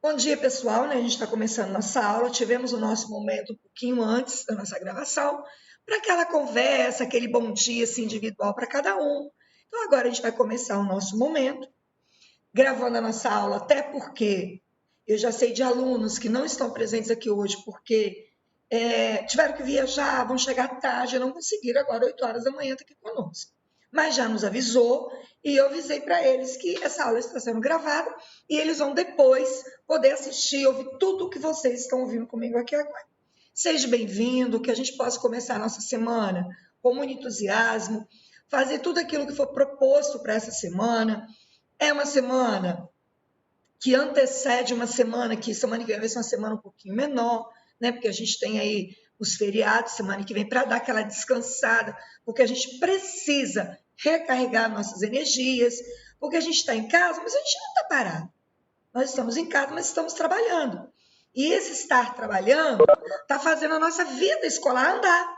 Bom dia, pessoal, né? A gente está começando nossa aula. Tivemos o nosso momento um pouquinho antes da nossa gravação, para aquela conversa, aquele bom dia assim, individual para cada um. Então, agora a gente vai começar o nosso momento, gravando a nossa aula, até porque eu já sei de alunos que não estão presentes aqui hoje, porque tiveram que viajar, vão chegar tarde, não conseguiram agora, 8 horas da manhã, estar aqui conosco. Mas já nos avisou e eu avisei para eles que essa aula está sendo gravada e eles vão depois poder assistir, ouvir tudo o que vocês estão ouvindo comigo aqui agora. Seja bem-vindo, que a gente possa começar a nossa semana com muito entusiasmo, fazer tudo aquilo que for proposto para essa semana. É uma semana que antecede uma semana, que semana que vem vai ser uma semana um pouquinho menor, né? Porque a gente tem aí os feriados semana que vem para dar aquela descansada, porque a gente precisa recarregar nossas energias, porque a gente está em casa, mas a gente não está parado. Nós estamos em casa, mas estamos trabalhando. E esse estar trabalhando está fazendo a nossa vida escolar andar,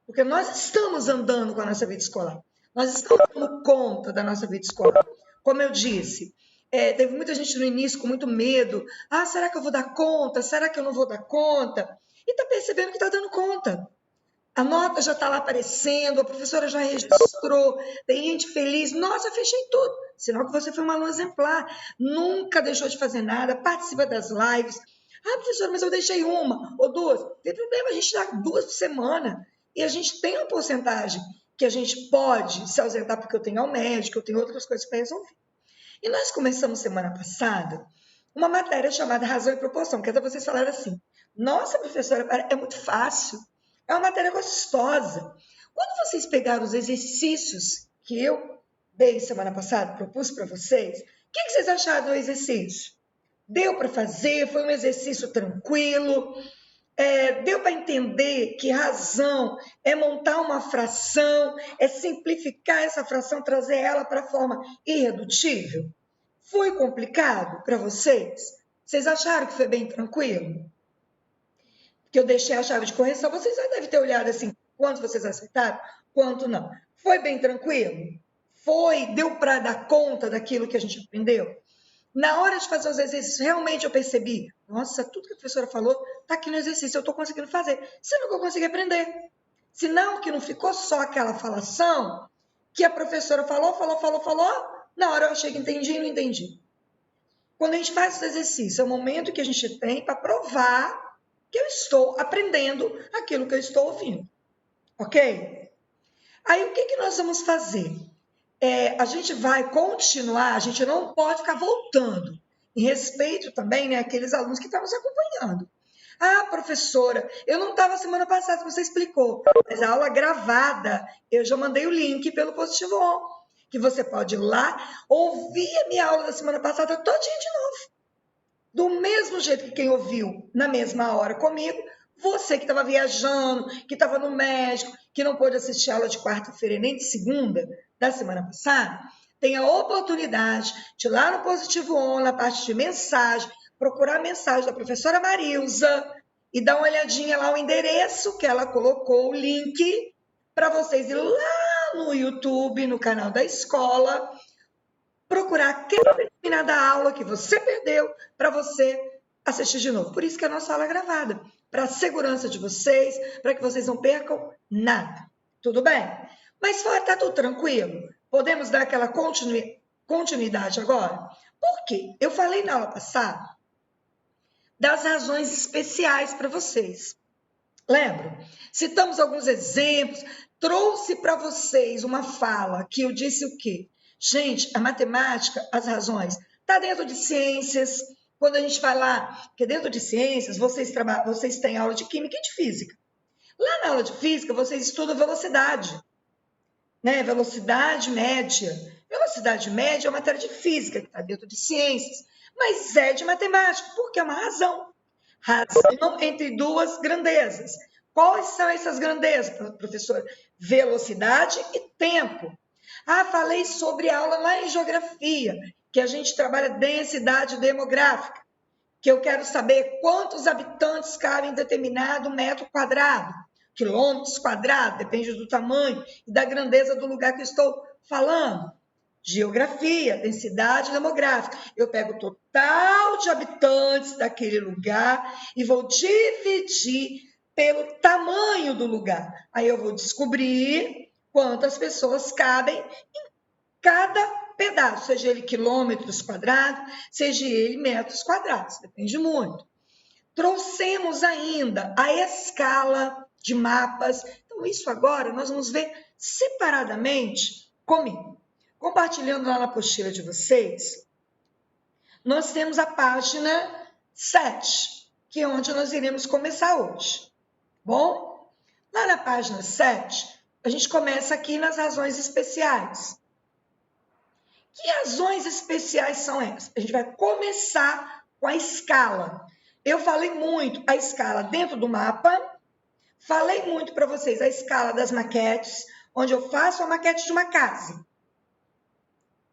porque nós estamos andando com a nossa vida escolar. Nós estamos dando conta da nossa vida escolar. Como eu disse, teve muita gente no início com muito medo. Ah, será que eu vou dar conta? Será que eu não vou dar conta? E está percebendo que está dando conta. A nota já está lá aparecendo, a professora já registrou, tem gente feliz. Nossa, fechei tudo. Sinal que você foi uma aluna exemplar. Nunca deixou de fazer nada, participa das lives. Ah, professora, mas eu deixei uma ou duas. Não tem problema, a gente dá 2 por semana. E a gente tem uma porcentagem que a gente pode se ausentar porque eu tenho ao médico, eu tenho outras coisas para resolver. E nós começamos semana passada uma matéria chamada Razão e Proporção, que até vocês falaram assim, nossa, professora, é muito fácil, é uma matéria gostosa. Quando vocês pegaram os exercícios que eu dei semana passada, propus para vocês, o que vocês acharam do exercício? Deu para fazer? Foi um exercício tranquilo? Deu para entender que razão é montar uma fração, é simplificar essa fração, trazer ela para a forma irredutível? Foi complicado para vocês? Vocês acharam que foi bem tranquilo? Que eu deixei a chave de correção, vocês já devem ter olhado assim, quantos vocês acertaram, quanto não. Foi bem tranquilo? Foi? Deu para dar conta daquilo que a gente aprendeu? Na hora de fazer os exercícios, realmente eu percebi, nossa, tudo que a professora falou está aqui no exercício, eu estou conseguindo fazer. Senão que eu consegui aprender. Senão que não ficou só aquela falação que a professora falou, na hora eu achei que entendi e não entendi. Quando a gente faz esse exercício, é o momento que a gente tem para provar que eu estou aprendendo aquilo que eu estou ouvindo. Ok? Aí o que nós vamos fazer? A gente vai continuar, a gente não pode ficar voltando, em respeito também, né, àqueles alunos que estão nos acompanhando. Ah, professora, eu não estava semana passada, você explicou, mas a aula gravada, eu já mandei o link pelo Positivo On, que você pode ir lá, ouvir a minha aula da semana passada todinha de novo. Do mesmo jeito que quem ouviu na mesma hora comigo, você que estava viajando, que estava no médico, que não pôde assistir a aula de quarta-feira nem de segunda da semana passada, tem a oportunidade de ir lá no Positivo On, na parte de mensagem, procurar a mensagem da professora Marilza e dar uma olhadinha lá o endereço que ela colocou, o link, para vocês ir lá no YouTube, no canal da escola, procurar aquela determinada aula que você perdeu para você assistir de novo. Por isso que a nossa aula é gravada, para a segurança de vocês, para que vocês não percam nada. Tudo bem? Mas fora, tá tudo tranquilo? Podemos dar aquela continuidade agora? Por quê? Eu falei na aula passada das razões especiais para vocês. Lembram? Citamos alguns exemplos, trouxe para vocês uma fala que eu disse o quê? Gente, a matemática, as razões, está dentro de ciências. Quando a gente vai lá, que dentro de ciências, vocês têm aula de química e de física. Lá na aula de física, vocês estudam velocidade, né? Velocidade média. Velocidade média é uma matéria de física, que está dentro de ciências, mas é de matemática, porque é uma razão. Razão entre duas grandezas. Quais são essas grandezas, professor? Velocidade e tempo. Ah, falei sobre aula lá em geografia, que a gente trabalha densidade demográfica, que eu quero saber quantos habitantes cabem em determinado metro quadrado, quilômetros quadrados, depende do tamanho e da grandeza do lugar que eu estou falando. Geografia, densidade demográfica. Eu pego o total de habitantes daquele lugar e vou dividir pelo tamanho do lugar. Aí eu vou descobrir quantas pessoas cabem em cada pedaço, seja ele quilômetros quadrados, seja ele metros quadrados, depende muito. Trouxemos ainda a escala de mapas. Então, isso agora nós vamos ver separadamente comigo. Compartilhando lá na apostila de vocês, nós temos a página 7, que é onde nós iremos começar hoje. Bom? Lá na página 7, a gente começa aqui nas razões especiais. Que razões especiais são essas? A gente vai começar com a escala. Eu falei muito a escala dentro do mapa, falei muito para vocês a escala das maquetes, onde eu faço a maquete de uma casa.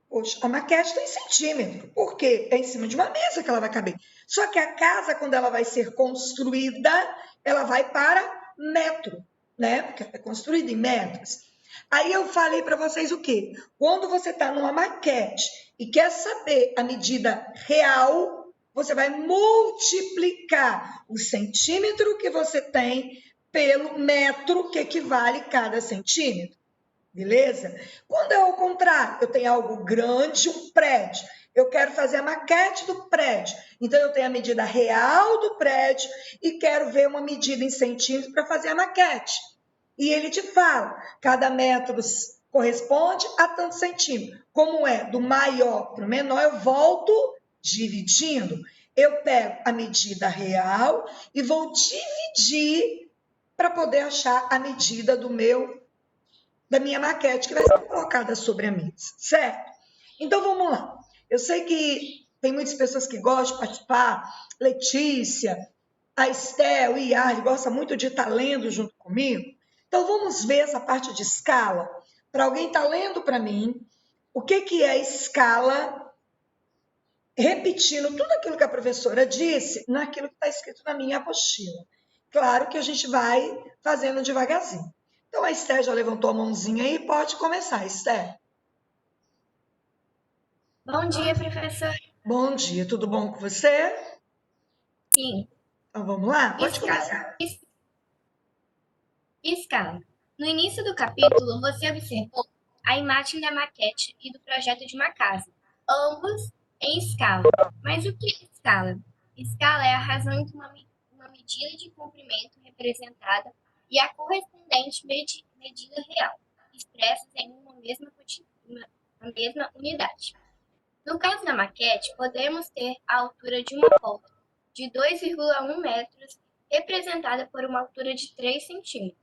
Poxa, a maquete tem centímetro, porque é em cima de uma mesa que ela vai caber. Só que a casa, quando ela vai ser construída, ela vai para metro, né? Porque ela é construída em metros. Aí eu falei para vocês o quê? Quando você está numa maquete e quer saber a medida real, você vai multiplicar o centímetro que você tem pelo metro que equivale cada centímetro. Beleza? Quando é ao contrário, eu tenho algo grande, um prédio. Eu quero fazer a maquete do prédio. Então, eu tenho a medida real do prédio e quero ver uma medida em centímetros para fazer a maquete. E ele te fala, cada metro corresponde a tantos centímetros. Como é do maior para o menor, eu volto dividindo. Eu pego a medida real e vou dividir para poder achar a medida da minha maquete que vai ser colocada sobre a mesa, certo? Então, vamos lá. Eu sei que tem muitas pessoas que gostam de participar, Letícia, a Estel, o Iarle, gosta muito de estar lendo junto comigo. Então, vamos ver essa parte de escala. Para alguém estar lendo para mim, o que é escala, repetindo tudo aquilo que a professora disse, naquilo que está escrito na minha apostila. Claro que a gente vai fazendo devagarzinho. Então, a Esther já levantou a mãozinha aí, pode começar, Esther. Bom dia, professor. Bom dia, tudo bom com você? Sim. Então, vamos lá? Pode começar. Escala. No início do capítulo, você observou a imagem da maquete e do projeto de uma casa, ambos em escala. Mas o que é escala? Escala é a razão entre uma medida de comprimento representada e a correspondente medida real, expressas em uma mesma unidade. No caso da maquete, podemos ter a altura de uma porta de 2,1 metros, representada por uma altura de 3 centímetros.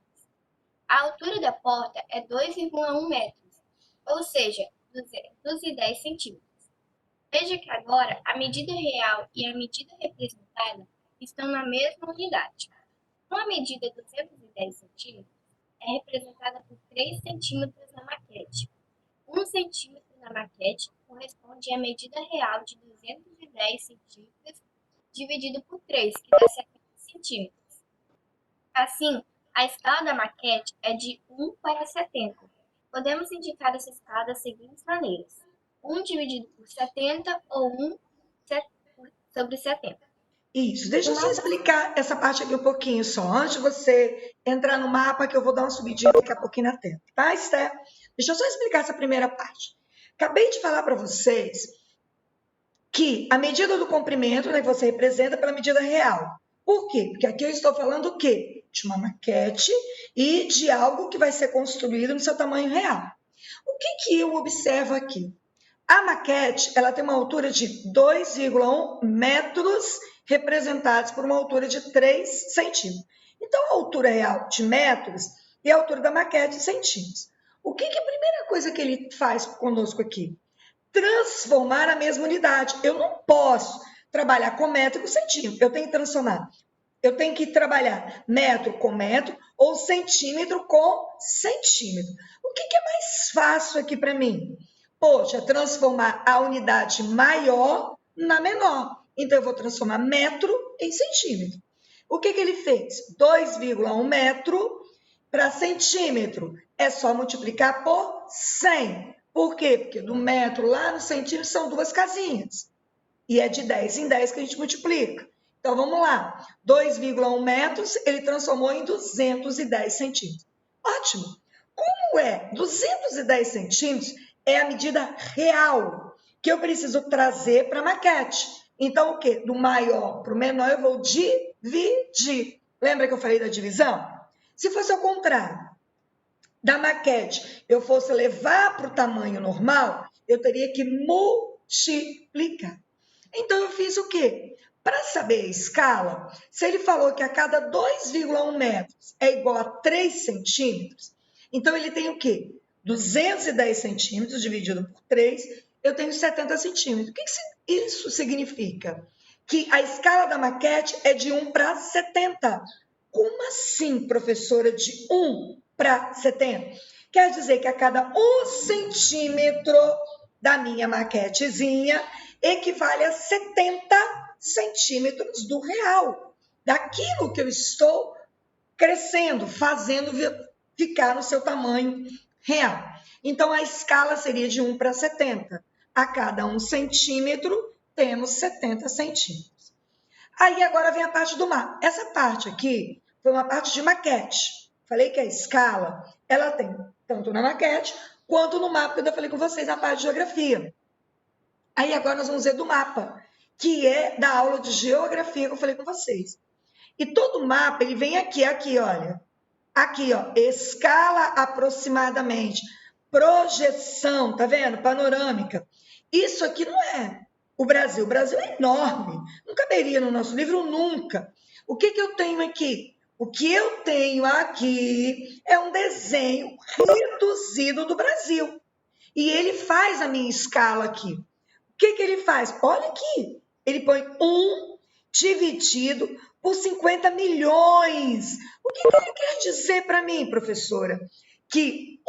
A altura da porta é 2,1 metros, ou seja, 210 centímetros. Veja que agora a medida real e a medida representada estão na mesma unidade. Com a medida 210 centímetros, é representada por 3 centímetros na maquete. 1 centímetro na maquete corresponde à medida real de 210 centímetros dividido por 3, que dá 70 centímetros. Assim, a escala da maquete é de 1 para 70. Podemos indicar essa escala das seguintes maneiras: 1 dividido por 70 ou 1 sobre 70. Isso, deixa eu só explicar essa parte aqui um pouquinho só, antes de você entrar no mapa, que eu vou dar uma subidinha daqui a pouquinho na tela, tá, Esther? Deixa eu só explicar essa primeira parte. Acabei de falar para vocês que a medida do comprimento, né, que você representa pela medida real. Por quê? Porque aqui eu estou falando o quê? De uma maquete e de algo que vai ser construído no seu tamanho real. O que eu observo aqui? A maquete, ela tem uma altura de 2,1 metros, representados por uma altura de 3 centímetros. Então, a altura real de metros e a altura da maquete em centímetros. O que é a primeira coisa que ele faz conosco aqui? Transformar a mesma unidade. Eu não posso trabalhar com metro e com centímetro. Eu tenho que transformar. Eu tenho que trabalhar metro com metro ou centímetro com centímetro. O que é mais fácil aqui para mim? Poxa, transformar a unidade maior na menor. Então, eu vou transformar metro em centímetro. O que ele fez? 2,1 metro para centímetro. É só multiplicar por 100. Por quê? Porque do metro lá no centímetro são 2 casinhas. E é de 10 em 10 que a gente multiplica. Então, vamos lá. 2,1 metros, ele transformou em 210 centímetros. Ótimo. Como é 210 centímetros, é a medida real que eu preciso trazer para a maquete. Então, o quê? Do maior para o menor, eu vou dividir. Lembra que eu falei da divisão? Se fosse ao contrário, da maquete, eu fosse levar para o tamanho normal, eu teria que multiplicar. Então, eu fiz o quê? Para saber a escala, se ele falou que a cada 2,1 metros é igual a 3 centímetros, então ele tem o quê? 210 centímetros dividido por 3, eu tenho 70 centímetros. O que isso significa? Que a escala da maquete é de 1 para 70. Como assim, professora, de 1 para 70? Quer dizer que a cada 1 centímetro da minha maquetezinha equivale a 70 centímetros do real, daquilo que eu estou crescendo, fazendo ficar no seu tamanho real. Então, a escala seria de 1 para 70. A cada 1 centímetro, temos 70 centímetros. Aí, agora vem a parte do mapa. Essa parte aqui foi uma parte de maquete. Falei que a escala, ela tem tanto na maquete, quanto no mapa, que eu falei com vocês, a parte de geografia. Aí, agora nós vamos ver do mapa, que é da aula de geografia que eu falei com vocês. E todo mapa, ele vem aqui, olha. Aqui, ó, escala aproximadamente, projeção, tá vendo? Panorâmica. Isso aqui não é o Brasil. O Brasil é enorme. Não caberia no nosso livro nunca. O que eu tenho aqui? O que eu tenho aqui é um desenho reduzido do Brasil. E ele faz a minha escala aqui. O que ele faz? Olha aqui. Ele põe 1 dividido por 50 milhões. O que ele quer dizer para mim, professora? Que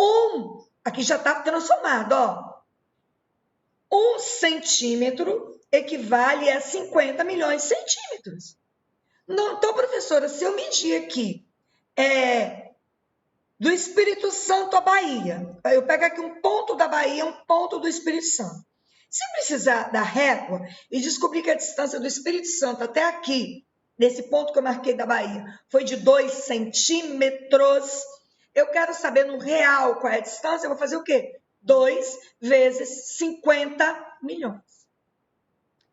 aqui já está transformado, ó. 1 centímetro equivale a 50 milhões de centímetros. Então, professora, se eu medir aqui do Espírito Santo à Bahia, eu pego aqui um ponto da Bahia, um ponto do Espírito Santo. Se eu precisar da régua e descobrir que a distância do Espírito Santo até aqui, nesse ponto que eu marquei da Bahia, foi de 2 centímetros, eu quero saber no real qual é a distância, eu vou fazer o quê? 2 vezes 50 milhões.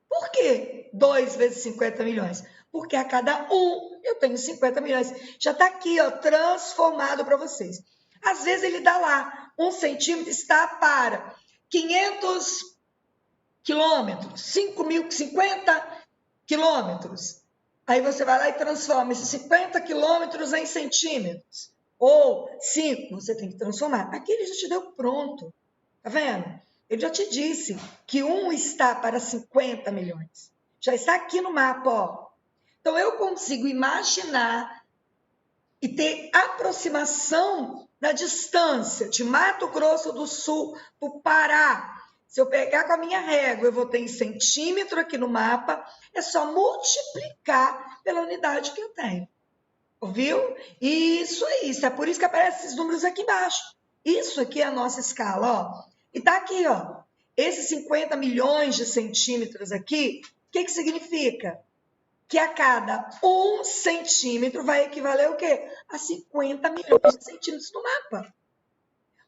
Por que 2 vezes 50 milhões? Porque a cada 1 eu tenho 50 milhões. Já está aqui, ó, transformado para vocês. Às vezes ele dá lá, 1 centímetro está para 500 quilômetros, 50 quilômetros. Aí você vai lá e transforma esses 50 quilômetros em centímetros. Ou 5, você tem que transformar. Aqui ele já te deu pronto. Tá vendo? Ele já te disse que 1 está para 50 milhões. Já está aqui no mapa, ó. Então, eu consigo imaginar e ter aproximação da distância de Mato Grosso do Sul para o Pará. Se eu pegar com a minha régua, eu vou ter em centímetro aqui no mapa, é só multiplicar pela unidade que eu tenho. Ouviu? Isso é isso. É por isso que aparecem esses números aqui embaixo. Isso aqui é a nossa escala, ó. E tá aqui, ó. Esses 50 milhões de centímetros aqui, o que significa? Que a cada 1 centímetro vai equivaler o quê? A 50 milhões de centímetros no mapa.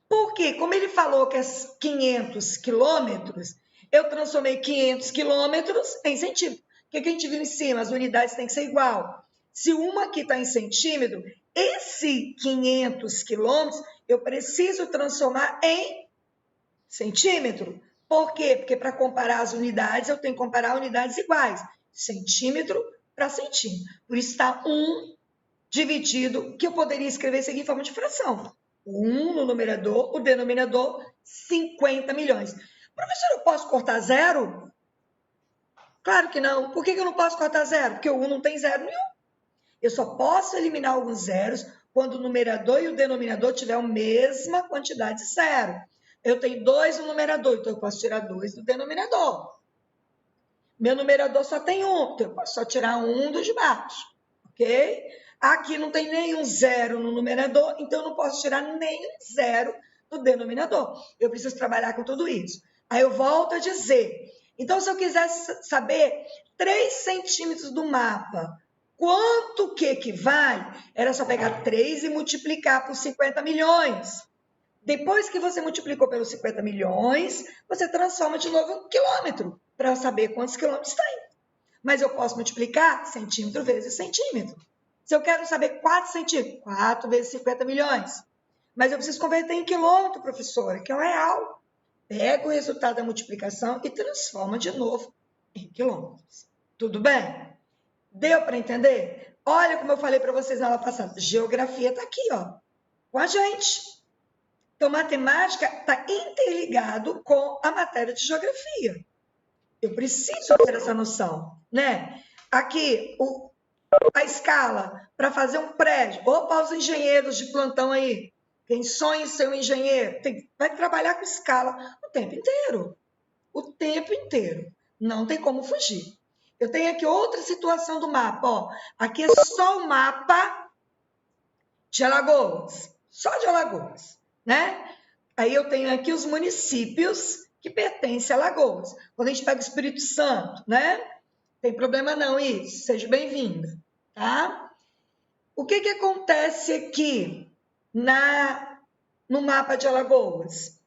Por quê? Como ele falou que é 500 quilômetros, eu transformei 500 quilômetros em centímetro. O que a gente viu em cima? As unidades têm que ser igual. Se uma aqui está em centímetro, esse 500 quilômetros eu preciso transformar em centímetro. Por quê? Porque para comparar as unidades, eu tenho que comparar unidades iguais. Centímetro para centímetro. Por isso está 1 dividido, que eu poderia escrever isso aqui em forma de fração. 1 no numerador, o denominador, 50 milhões. Professor, eu posso cortar zero? Claro que não. Por que eu não posso cortar zero? Porque o 1 não tem zero nenhum. Eu só posso eliminar alguns zeros quando o numerador e o denominador tiverem a mesma quantidade de zero. Eu tenho 2 no numerador, então eu posso tirar 2 do denominador. Meu numerador só tem 1, então eu posso só tirar 1 do de baixo, ok? Aqui não tem nenhum zero no numerador, então eu não posso tirar nenhum zero no denominador. Eu preciso trabalhar com tudo isso. Aí eu volto a dizer. Então, se eu quisesse saber 3 centímetros do mapa, quanto que equivale, era só pegar 3 e multiplicar por 50 milhões. Depois que você multiplicou pelos 50 milhões, você transforma de novo em quilômetro, para eu saber quantos quilômetros tem. Mas eu posso multiplicar centímetro vezes centímetro. Se eu quero saber 4 centímetros, 4 vezes 50 milhões. Mas eu preciso converter em quilômetro, professora, que é o real. Pega o resultado da multiplicação e transforma de novo em quilômetros. Tudo bem? Deu para entender? Olha como eu falei para vocês na aula passada. Geografia está aqui, ó, com a gente. Então, matemática está interligado com a matéria de geografia. Eu preciso ter essa noção, né? Aqui, a escala para fazer um prédio. Opa, os engenheiros de plantão aí. Quem sonha em ser um engenheiro vai trabalhar com escala o tempo inteiro. O tempo inteiro. Não tem como fugir. Eu tenho aqui outra situação do mapa. Ó. Aqui é só o mapa de Alagoas. Só de Alagoas, né? Aí eu tenho aqui os municípios que pertencem a Alagoas. Quando a gente pega o Espírito Santo, né? Tem problema não isso. Seja bem-vinda, tá? O que acontece aqui no mapa de Alagoas?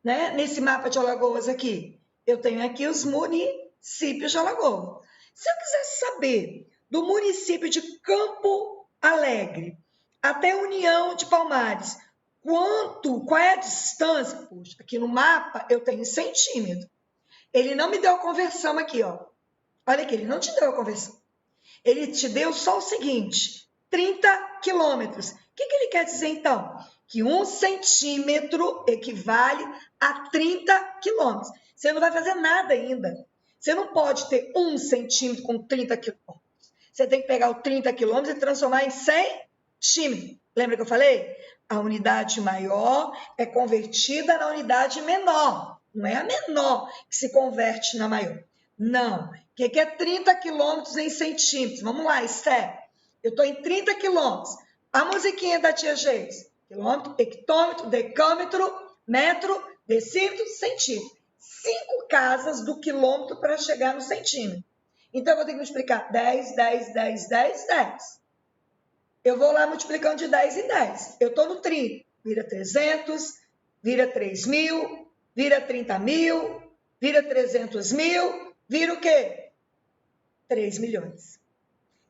Né? Nesse mapa de Alagoas aqui, eu tenho aqui os municípios de Alagoas. Se eu quisesse saber do município de Campo Alegre até União de Palmares, qual é a distância? Puxa, aqui no mapa eu tenho centímetro. Ele não me deu a conversão aqui, ó. Olha aqui, ele não te deu a conversão. Ele te deu só o seguinte, 30 quilômetros. O que ele quer dizer, então? Que 1 centímetro equivale a 30 quilômetros. Você não vai fazer nada ainda. Você não pode ter 1 centímetro com 30 quilômetros. Você tem que pegar o 30 quilômetros e transformar em centímetro. Lembra que eu falei? A unidade maior é convertida na unidade menor. Não é a menor que se converte na maior. Não. O que é 30 quilômetros em centímetros? Vamos lá, Esther. Eu estou em 30 quilômetros. A musiquinha da tia Geis. Quilômetro, hectômetro, decâmetro, metro, decímetro, centímetro. 5 casas do quilômetro para chegar no centímetro. Então, eu vou ter que multiplicar 10, 10, 10, 10, 10. Eu vou lá multiplicando de 10 em 10. Eu estou no 30. Vira 300, vira 3.000, vira 30.000, vira 300.000, vira o quê? 3 milhões.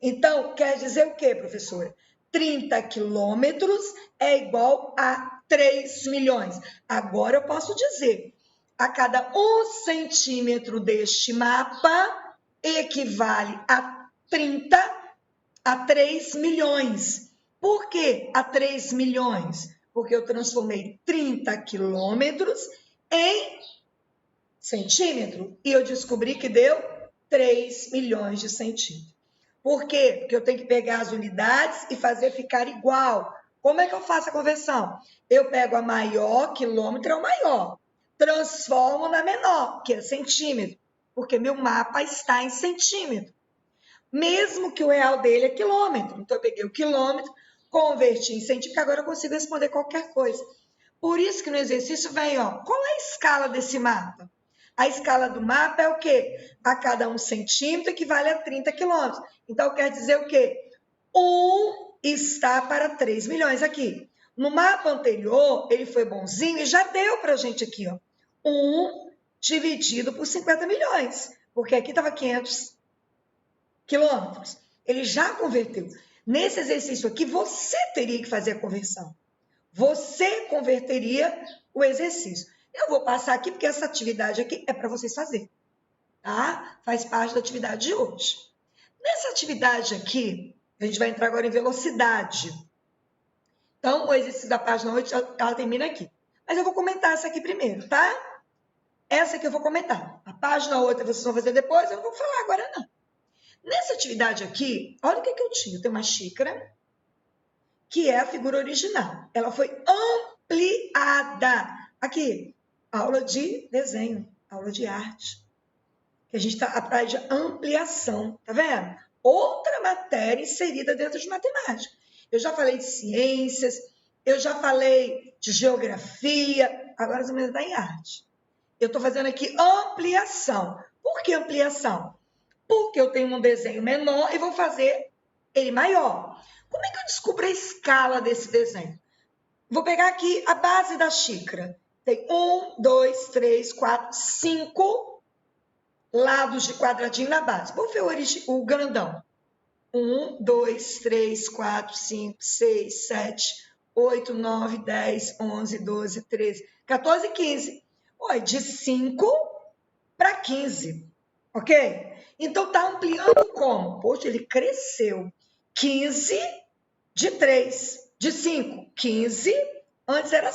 Então, quer dizer o quê, professora? 30 quilômetros é igual a 3 milhões. Agora eu posso dizer, a cada 1 centímetro deste mapa equivale a 3 milhões. Por que a 3 milhões? Porque eu transformei 30 quilômetros em centímetro e eu descobri que deu 3 milhões de centímetros. Por quê? Porque eu tenho que pegar as unidades e fazer ficar igual. Como é que eu faço a conversão? Eu pego a maior, quilômetro é o maior, transformo na menor, que é centímetro, porque meu mapa está em centímetro. Mesmo que o real dele é quilômetro. Então, eu peguei o quilômetro, converti em centímetro, agora eu consigo responder qualquer coisa. Por isso que no exercício vem, ó, qual é a escala desse mapa? A escala do mapa é o quê? A cada 1 centímetro equivale a 30 quilômetros. Então, quer dizer o quê? 1 está para 3 milhões aqui. No mapa anterior, ele foi bonzinho e já deu para a gente aqui, ó. 1 dividido por 50 milhões. Porque aqui estava 500 quilômetros. Ele já converteu. Nesse exercício aqui, você teria que fazer a conversão. Você converteria o exercício. Eu vou passar aqui, porque essa atividade aqui é para vocês fazerem, tá? Faz parte da atividade de hoje. Nessa atividade aqui, a gente vai entrar agora em velocidade. Então, o exercício da página 8, ela termina aqui. Mas eu vou comentar essa aqui primeiro, tá? Essa aqui eu vou comentar. A página 8 vocês vão fazer depois, eu não vou falar agora não. Nessa atividade aqui, olha o que eu tinha. Eu tenho uma xícara, que é a figura original. Ela foi ampliada. Aqui, aula de desenho, aula de arte. Que a gente está atrás de ampliação, tá vendo? Outra matéria inserida dentro de matemática. Eu já falei de ciências, Eu já falei de geografia, agora nós vamos entrar em arte. Eu estou fazendo aqui ampliação. Por que ampliação? Porque eu tenho um desenho menor e vou fazer ele maior. Como é que eu descubro a escala desse desenho? Vou pegar aqui a base da xícara. Tem 1, 2, 3, 4, 5 lados de quadradinho na base. Vou ver o grandão. 1, 2, 3, 4, 5, 6, 7, 8, 9, 10, 11, 12, 13, 14, 15. Oi, de 5 para 15, ok? Então, está ampliando como? Poxa, ele cresceu. 15 de 3, de 5, 15. Antes era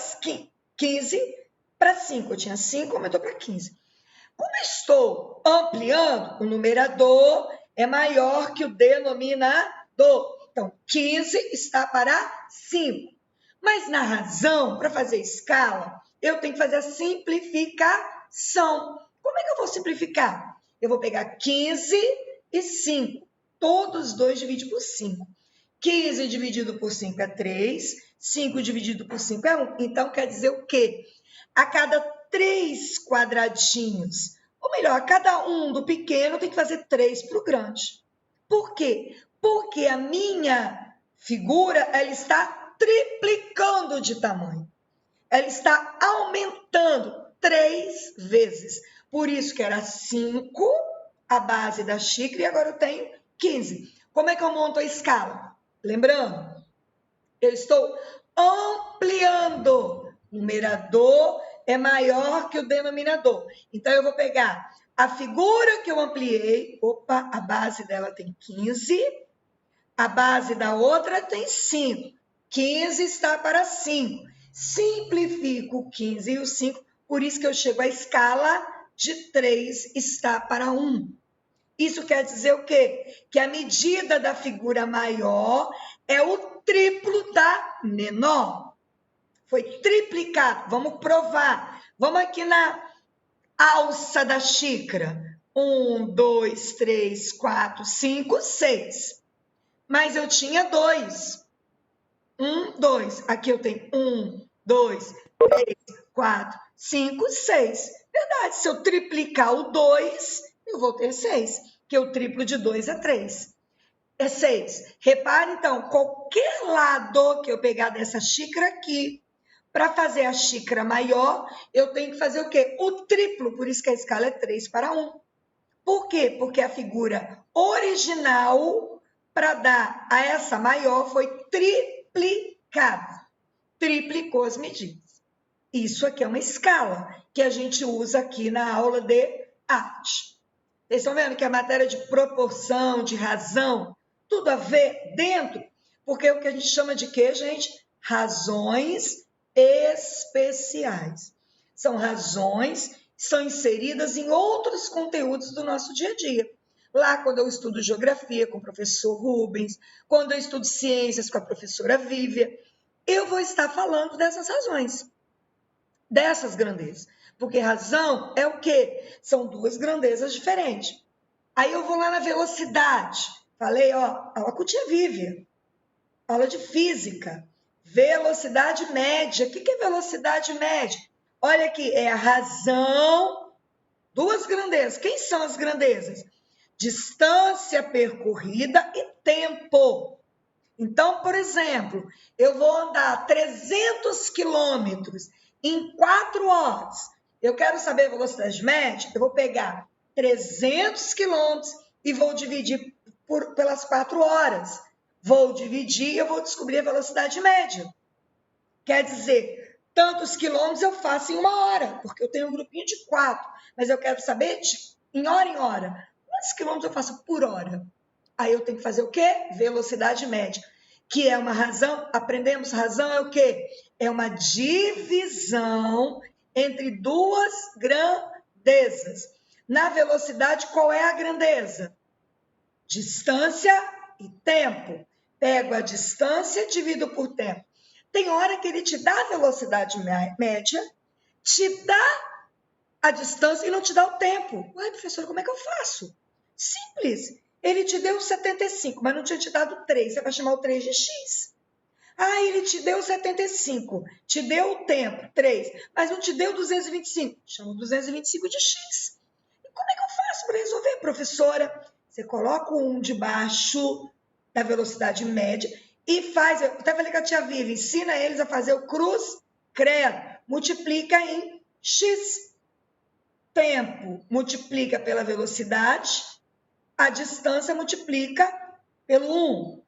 15 para 5. Eu tinha 5, aumentou para 15. Como eu estou ampliando, o numerador é maior que o denominador. Então, 15 está para 5. Mas na razão, para fazer escala, eu tenho que fazer a simplificação. Como é que eu vou simplificar? Eu vou pegar 15 e 5. Todos os dois divididos por 5. 15 dividido por 5 é 3. 5 dividido por 5 é 1. Então, quer dizer o quê? A cada 3 quadradinhos, ou melhor, a cada um do pequeno tem que fazer 3 para o grande. Por quê? Porque a minha figura ela está triplicando de tamanho. Ela está aumentando 3 vezes. Por isso que era 5 a base da xícara e agora eu tenho 15. Como é que eu monto a escala? Lembrando, eu estou ampliando. O numerador é maior que o denominador. Então, eu vou pegar a figura que eu ampliei. Opa, a base dela tem 15. A base da outra tem 5. 15 está para 5. Simplifico o 15 e o 5. Por isso que eu chego à escala de 3 está para 1. Isso quer dizer o quê? Que a medida da figura maior é o triplo da menor. Foi triplicado. Vamos provar. Vamos aqui na alça da xícara. 1, 2, 3, 4, 5, 6. Mas eu tinha 2. 1, 2. Aqui eu tenho 1, 2, 3, 4, 5, 6. Verdade, se eu triplicar o 2, eu vou ter 6. Que o triplo de 2 é 3. É 6. Repare, então, qualquer lado que eu pegar dessa xícara aqui, para fazer a xícara maior, eu tenho que fazer o quê? O triplo, por isso que a escala é 3 para 1. Por quê? Porque a figura original, para dar a essa maior, foi triplicada. Triplicou as medidas. Isso aqui é uma escala que a gente usa aqui na aula de arte. Vocês estão vendo que a matéria de proporção, de razão, tudo a ver dentro, porque é o que a gente chama de quê, gente? Razões especiais. São razões que são inseridas em outros conteúdos do nosso dia a dia. Lá, quando eu estudo geografia com o professor Rubens, quando eu estudo ciências com a professora Vívia, eu vou estar falando dessas razões, dessas grandezas. Porque razão é o quê? São duas grandezas diferentes. Aí eu vou lá na velocidade. Falei, ó, aula com tia Vívia, aula de física. Velocidade média. O que é velocidade média? Olha aqui, é a razão, duas grandezas. Quem são as grandezas? Distância percorrida e tempo. Então, por exemplo, eu vou andar 300 quilômetros em 4 horas. Eu quero saber a velocidade média, eu vou pegar 300 quilômetros e vou dividir pelas 4 horas. Vou dividir e eu vou descobrir a velocidade média. Quer dizer, tantos quilômetros eu faço em 1 hora, porque eu tenho um grupinho de 4, mas eu quero saber em hora. Quantos quilômetros eu faço por hora? Aí eu tenho que fazer o quê? Velocidade média, que é uma razão, aprendemos, razão é o quê? É uma divisão entre duas grandezas. Na velocidade, qual é a grandeza? Distância e tempo. Pego a distância e divido por tempo. Tem hora que ele te dá a velocidade média, te dá a distância e não te dá o tempo. Ué, professor, como é que eu faço? Simples. Ele te deu 75, mas não tinha te dado 3. Você vai chamar o 3 de x. Ah, ele te deu 75, te deu o tempo, 3, mas não te deu 225. Chama 225 de x. E como é que eu faço para resolver, professora? Você coloca o 1 debaixo da velocidade média e faz, eu até falei com a tia Vivi, ensina eles a fazer o cruz, credo, multiplica em x. Tempo multiplica pela velocidade, a distância multiplica pelo 1,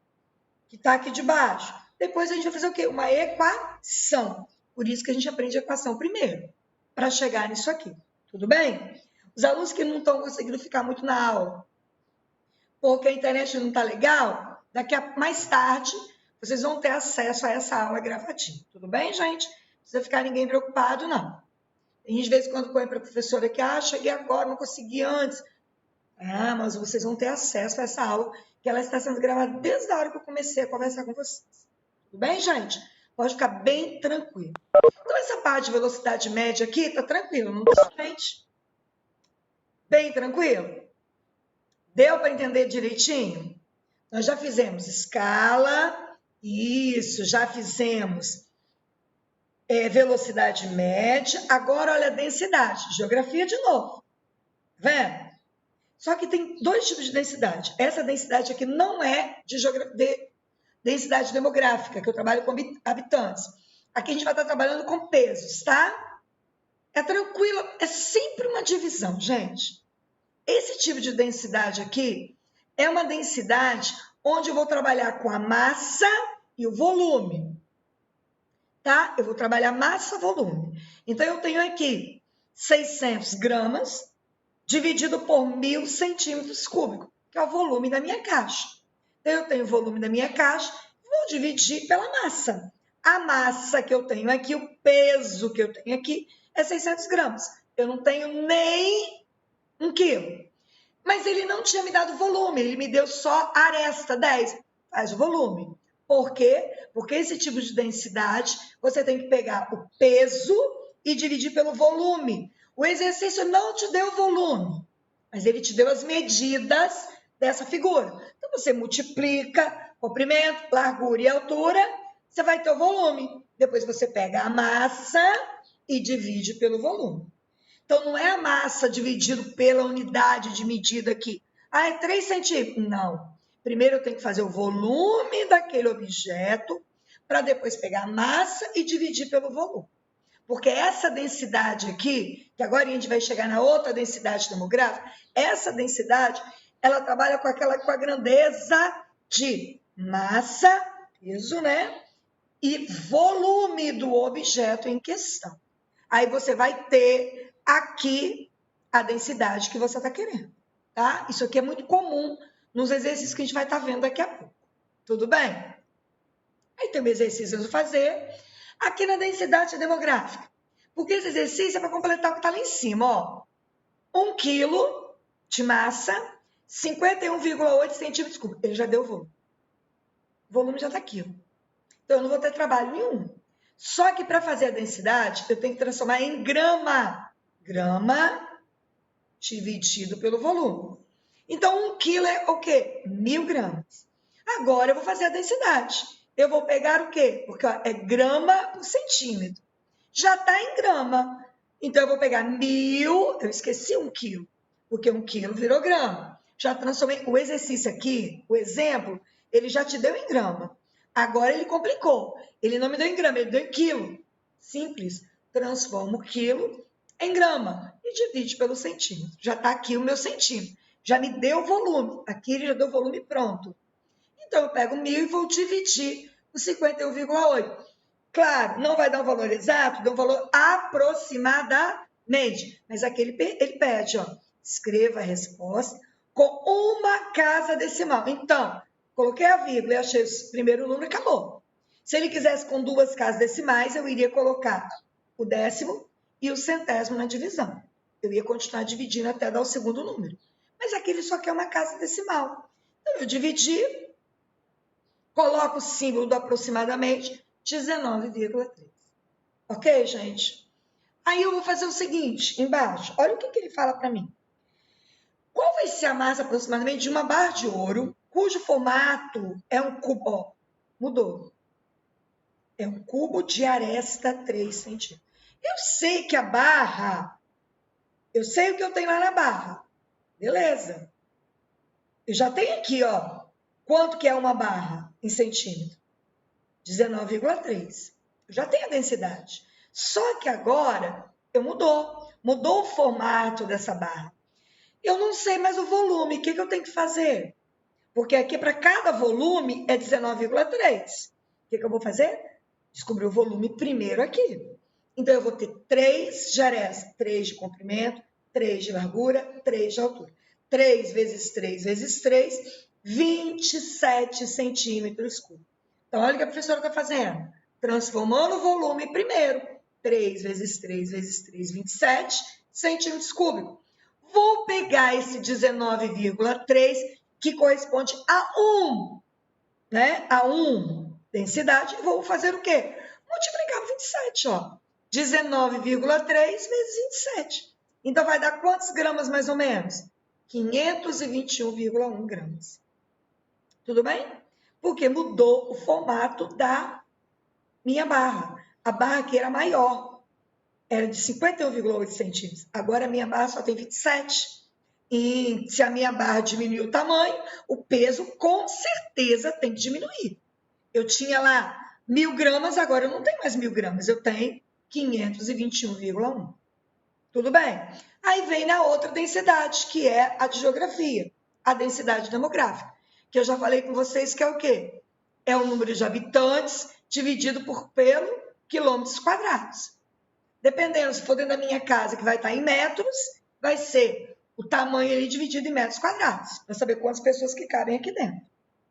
que está aqui de baixo. Depois a gente vai fazer o quê? Uma equação. Por isso que a gente aprende a equação primeiro, para chegar nisso aqui. Tudo bem? Os alunos que não estão conseguindo ficar muito na aula, porque a internet não está legal, daqui a mais tarde vocês vão ter acesso a essa aula gravadinha. Tudo bem, gente? Não precisa ficar ninguém preocupado, não. Tem de vez em quando põe para a professora que, cheguei agora, não consegui antes. Mas vocês vão ter acesso a essa aula, que ela está sendo gravada desde a hora que eu comecei a conversar com vocês. Tudo bem, gente? Pode ficar bem tranquilo. Então, essa parte de velocidade média aqui, tá tranquilo, não tá, gente? Bem tranquilo? Deu para entender direitinho? Nós já fizemos escala, isso, já fizemos velocidade média, agora olha a densidade, geografia de novo, tá vendo? Só que tem dois tipos de densidade. Essa densidade aqui não é de densidade demográfica, que eu trabalho com habitantes. Aqui a gente vai estar trabalhando com pesos, tá? É tranquilo, é sempre uma divisão, gente. Esse tipo de densidade aqui é uma densidade onde eu vou trabalhar com a massa e o volume, tá? Eu vou trabalhar massa e volume. Então, eu tenho aqui 600 gramas dividido por 1.000 centímetros cúbicos, que é o volume da minha caixa. Então, eu tenho o volume da minha caixa, vou dividir pela massa. A massa que eu tenho aqui, o peso que eu tenho aqui, é 600 gramas. Eu não tenho nem 1 quilo. Mas ele não tinha me dado volume, ele me deu só aresta, 10. Faz o volume. Por quê? Porque esse tipo de densidade, você tem que pegar o peso e dividir pelo volume. O exercício não te deu volume, mas ele te deu as medidas dessa figura. Então, você multiplica comprimento, largura e altura, você vai ter o volume. Depois você pega a massa e divide pelo volume. Então, não é a massa dividido pela unidade de medida aqui. É 3 centímetros. Não. Primeiro eu tenho que fazer o volume daquele objeto, para depois pegar a massa e dividir pelo volume. Porque essa densidade aqui, que agora a gente vai chegar na outra densidade demográfica, essa densidade, ela trabalha com a grandeza de massa, peso, né? E volume do objeto em questão. Aí você vai ter aqui a densidade que você está querendo, tá? Isso aqui é muito comum nos exercícios que a gente vai estar vendo daqui a pouco. Tudo bem? Aí tem um exercício a fazer aqui na densidade demográfica. Porque esse exercício é para completar o que está lá em cima, ó. 1 quilo de massa, 51,8 centímetros cúbicos. Ele já deu o volume. O volume já está aqui, ó. Então, eu não vou ter trabalho nenhum. Só que para fazer a densidade, eu tenho que transformar em grama. Grama dividido pelo volume. Então, 1 quilo é o quê? 1.000 gramas. Agora, eu vou fazer a densidade. Eu vou pegar o quê? Porque ó, é grama por centímetro. Já está em grama. Então, eu vou pegar 1.000, eu esqueci 1 quilo, porque 1 quilo virou grama. Já transformei. O exercício aqui, o exemplo, ele já te deu em grama. Agora ele complicou. Ele não me deu em grama, ele deu em quilo. Simples. Transforma o quilo em grama e divide pelo centímetro. Já está aqui o meu centímetro. Já me deu o volume. Aqui ele já deu o volume pronto. Então, eu pego 1.000 e vou dividir por 51,8. Claro, não vai dar um valor exato, dá um valor aproximadamente. Mas aqui ele pede, ó, escreva a resposta com uma casa decimal. Então, coloquei a vírgula e achei o primeiro número e acabou. Se ele quisesse com 2 casas decimais, eu iria colocar o décimo e o centésimo na divisão. Eu ia continuar dividindo até dar o segundo número. Mas aqui ele só quer uma casa decimal. Então, eu dividi, coloco o símbolo do aproximadamente, 19,3. Ok, gente? Aí eu vou fazer o seguinte, embaixo. Olha o que ele fala para mim. Qual vai ser a massa aproximadamente de uma barra de ouro, cujo formato é um cubo? Ó, mudou. É um cubo de aresta 3 centímetros. Eu sei que a barra, eu sei o que eu tenho lá na barra. Beleza. Eu já tenho aqui, ó, quanto que é uma barra em centímetro? 19,3. Eu já tenho a densidade. Só que agora mudou o formato dessa barra. Eu não sei mais o volume, o que eu tenho que fazer? Porque aqui para cada volume é 19,3. O que eu vou fazer? Descobrir o volume primeiro aqui. Então, eu vou ter 3 de aresta, 3 de comprimento, 3 de largura, 3 de altura. 3 vezes 3 vezes 3, 27 centímetros cúbicos. Então, olha o que a professora está fazendo. Transformando o volume primeiro. 3 vezes 3 vezes 3, 27 centímetros cúbicos. Vou pegar esse 19,3, que corresponde a 1, né? A 1 densidade, e vou fazer o quê? Multiplicar por 27, ó. 19,3 vezes 27. Então, vai dar quantos gramas, mais ou menos? 521,1 gramas. Tudo bem? Porque mudou o formato da minha barra. A barra aqui era maior. Era de 51,8 centímetros. Agora, a minha barra só tem 27. E se a minha barra diminuiu o tamanho, o peso com certeza tem que diminuir. Eu tinha lá 1.000 gramas, agora eu não tenho mais 1.000 gramas, eu tenho 521,1. Tudo bem? Aí vem na outra densidade, que é a de geografia, a densidade demográfica, que eu já falei com vocês que é o quê? É o número de habitantes dividido pelo quilômetros quadrados. Dependendo, se for dentro da minha casa, que vai estar em metros, vai ser o tamanho ali dividido em metros quadrados, para saber quantas pessoas que cabem aqui dentro,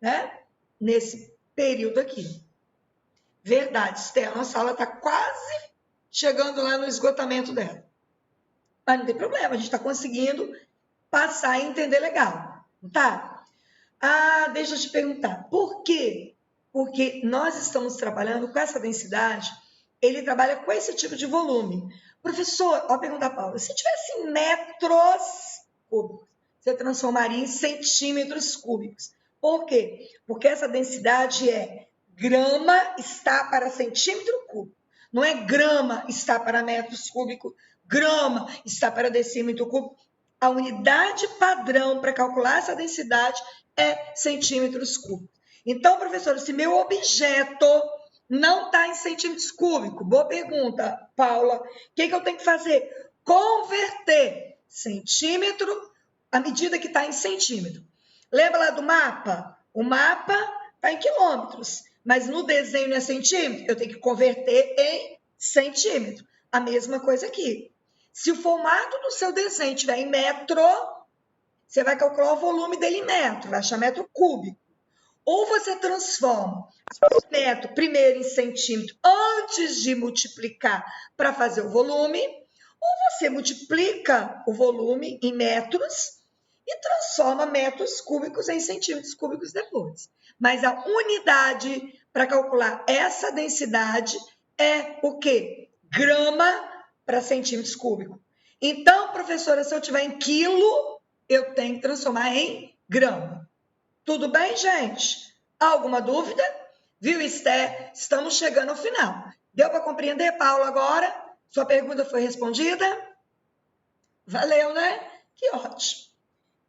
né? Nesse período aqui. Verdade, Estela, nossa aula está quase chegando lá no esgotamento dela. Mas não tem problema, a gente está conseguindo passar e entender legal, não tá? Ah, deixa eu te perguntar, por quê? Porque nós estamos trabalhando com essa densidade, ele trabalha com esse tipo de volume. Professor, ó, pergunta a Paula, se tivesse metros cúbicos, você transformaria em centímetros cúbicos. Por quê? Porque essa densidade é grama está para centímetro cúbico. Não é grama está para metros cúbicos, grama está para decímetro cúbico. A unidade padrão para calcular essa densidade é centímetros cúbicos. Então, professora, se meu objeto não está em centímetros cúbicos, boa pergunta, Paula, o que eu tenho que fazer? Converter centímetro à medida que está em centímetro. Lembra lá do mapa? O mapa está em quilômetros, mas no desenho não é centímetro, eu tenho que converter em centímetro. A mesma coisa aqui. Se o formato do seu desenho estiver em metro, você vai calcular o volume dele em metro, vai achar metro cúbico. Ou você transforma o metro primeiro em centímetro antes de multiplicar para fazer o volume, ou você multiplica o volume em metros e transforma metros cúbicos em centímetros cúbicos depois. Mas a unidade para calcular essa densidade é o quê? Grama para centímetros cúbicos. Então, professora, se eu tiver em quilo, eu tenho que transformar em grama. Tudo bem, gente? Alguma dúvida? Viu, Esther? Estamos chegando ao final. Deu para compreender, Paulo, agora? Sua pergunta foi respondida? Valeu, né? Que ótimo.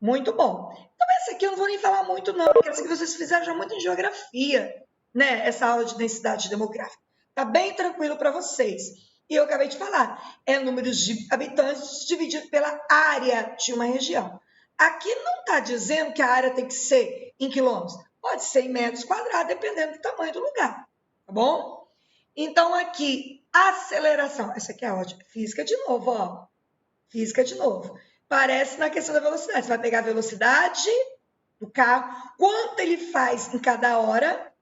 Muito bom. Então, essa aqui eu não vou nem falar muito, não, porque essa que vocês fizeram já muito em geografia, né? Essa aula de densidade demográfica. Tá bem tranquilo para vocês. E eu acabei de falar, é número de habitantes dividido pela área de uma região. Aqui não está dizendo que a área tem que ser em quilômetros. Pode ser em metros quadrados, dependendo do tamanho do lugar. Tá bom? Então, aqui, aceleração. Essa aqui é ótima. Física de novo, ó. Física de novo. Parece na questão da velocidade. Você vai pegar a velocidade do carro, quanto ele faz em cada hora,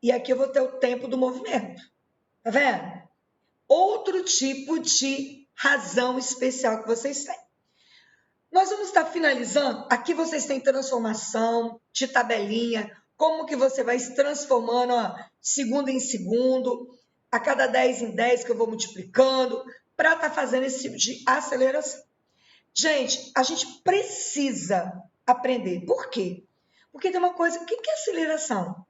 e aqui eu vou ter o tempo do movimento. Tá vendo? Outro tipo de razão especial que vocês têm. Nós vamos estar finalizando. Aqui vocês têm transformação de tabelinha, como que você vai se transformando, ó, segundo em segundo, a cada 10 em 10 que eu vou multiplicando, para estar fazendo esse tipo de aceleração. Gente, a gente precisa aprender. Por quê? Porque tem uma coisa, o que é aceleração?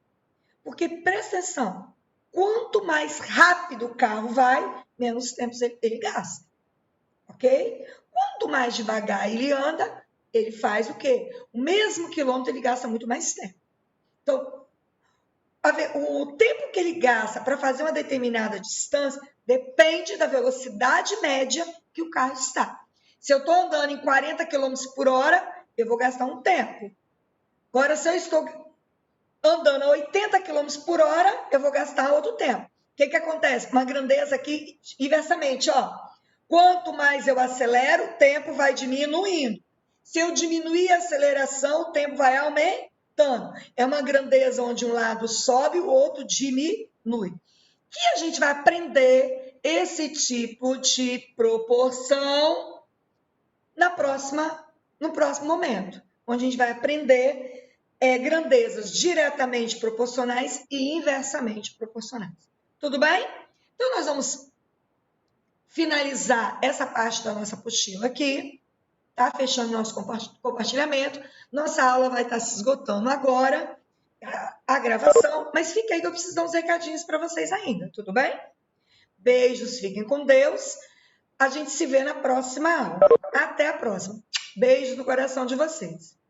Porque, presta atenção, quanto mais rápido o carro vai, menos tempo ele gasta. Ok? Quanto mais devagar ele anda, ele faz o quê? O mesmo quilômetro ele gasta muito mais tempo. Então, o tempo que ele gasta para fazer uma determinada distância depende da velocidade média que o carro está. Se eu estou andando em 40 km por hora, eu vou gastar um tempo. Agora, se eu estou andando a 80 km por hora, eu vou gastar outro tempo. O que acontece? Uma grandeza aqui inversamente, ó. Quanto mais eu acelero, o tempo vai diminuindo. Se eu diminuir a aceleração, o tempo vai aumentando. É uma grandeza onde um lado sobe, o outro diminui. E a gente vai aprender esse tipo de proporção no próximo momento, onde a gente vai aprender grandezas diretamente proporcionais e inversamente proporcionais. Tudo bem? Então, nós vamos finalizar essa parte da nossa apostila aqui, tá? Fechando nosso compartilhamento. Nossa aula vai estar se esgotando agora, a gravação, mas fica aí que eu preciso dar uns recadinhos para vocês ainda, tudo bem? Beijos, fiquem com Deus. A gente se vê na próxima aula. Até a próxima. Beijo no coração de vocês.